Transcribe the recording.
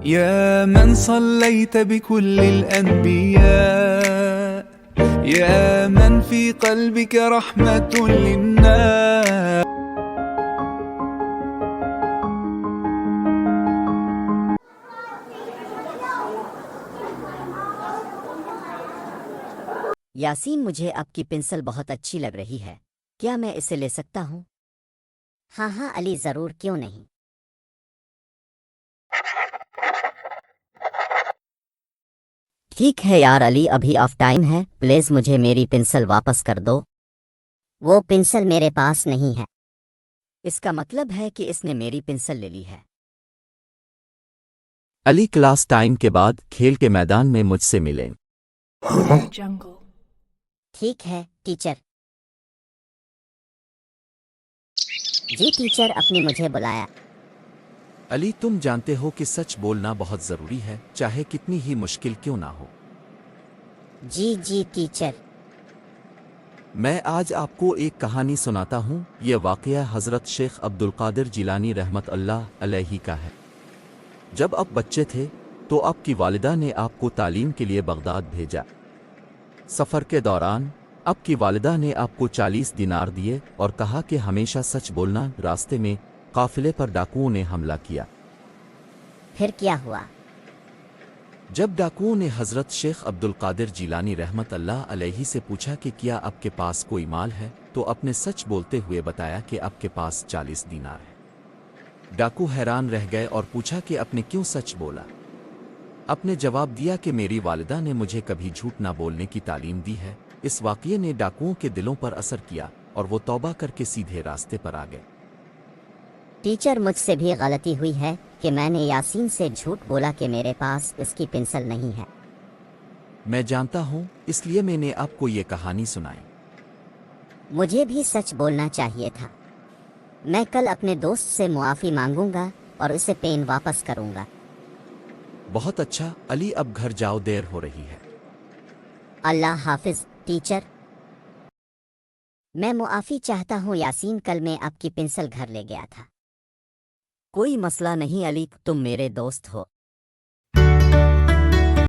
يا من صليت بكل الأنبياء، يا من في قلبك رحمة للناس. یاسین، مجھے آپ کی پنسل بہت اچھی لگ رہی ہے، کیا میں اسے لے سکتا ہوں؟ ہاں ہاں علی، ضرور، کیوں نہیں۔ ٹھیک ہے یار علی، ابھی آف ٹائم ہے، پلیز مجھے میری پنسل واپس کر دو۔ وہ پنسل میرے پاس نہیں ہے۔ اس کا مطلب ہے کہ اس نے میری پنسل لے لی ہے۔ علی کلاس ٹائم کے بعد کھیل کے میدان میں مجھ سے ملیں۔ ٹھیک ہے ٹیچر۔ جی ٹیچر، اپنی مجھے بلایا۔ علی، تم جانتے ہو کہ سچ بولنا بہت ضروری ہے، چاہے کتنی ہی مشکل کیوں نہ ہو۔ جی جی ٹیچر۔ میں آج آپ کو ایک کہانی سناتا ہوں۔ یہ واقعہ حضرت شیخ عبد القادر جیلانی رحمت اللہ علیہ کا ہے۔ جب آپ بچے تھے تو آپ کی والدہ نے آپ کو تعلیم کے لیے بغداد بھیجا۔ سفر کے دوران آپ کی والدہ نے آپ کو 40 دینار دیے اور کہا کہ ہمیشہ سچ بولنا۔ راستے میں قافلے پر ڈاکوؤں نے حملہ کیا۔ پھر کیا ہوا؟ جب ڈاکوؤں نے حضرت شیخ عبد القادر جیلانی رحمت اللہ علیہ سے پوچھا کہ کیا آپ کے پاس کوئی مال ہے، تو اپنے سچ بولتے ہوئے بتایا کہ آپ کے پاس 40 دینار ہے۔ ڈاکو حیران رہ گئے اور پوچھا کہ آپ نے کیوں سچ بولا؟ آپ نے جواب دیا کہ میری والدہ نے مجھے کبھی جھوٹ نہ بولنے کی تعلیم دی ہے۔ اس واقعے نے ڈاکوؤں کے دلوں پر اثر کیا اور وہ توبہ کر کے سیدھے راستے پر آ گئے۔ ٹیچر، مجھ سے بھی غلطی ہوئی ہے کہ میں نے یاسین سے جھوٹ بولا کہ میرے پاس اس کی پنسل نہیں ہے۔ میں جانتا ہوں، اس لیے میں نے آپ کو یہ کہانی سنائی۔ مجھے بھی سچ بولنا چاہیے تھا۔ میں کل اپنے دوست سے معافی مانگوں گا اور اسے پین واپس کروں گا۔ بہت اچھا علی، اب گھر جاؤ، دیر ہو رہی ہے۔ اللہ حافظ ٹیچر۔ میں معافی چاہتا ہوں یاسین، کل میں آپ کی پنسل گھر لے گیا تھا۔ کوئی مسئلہ نہیں علی، تم میرے دوست ہو۔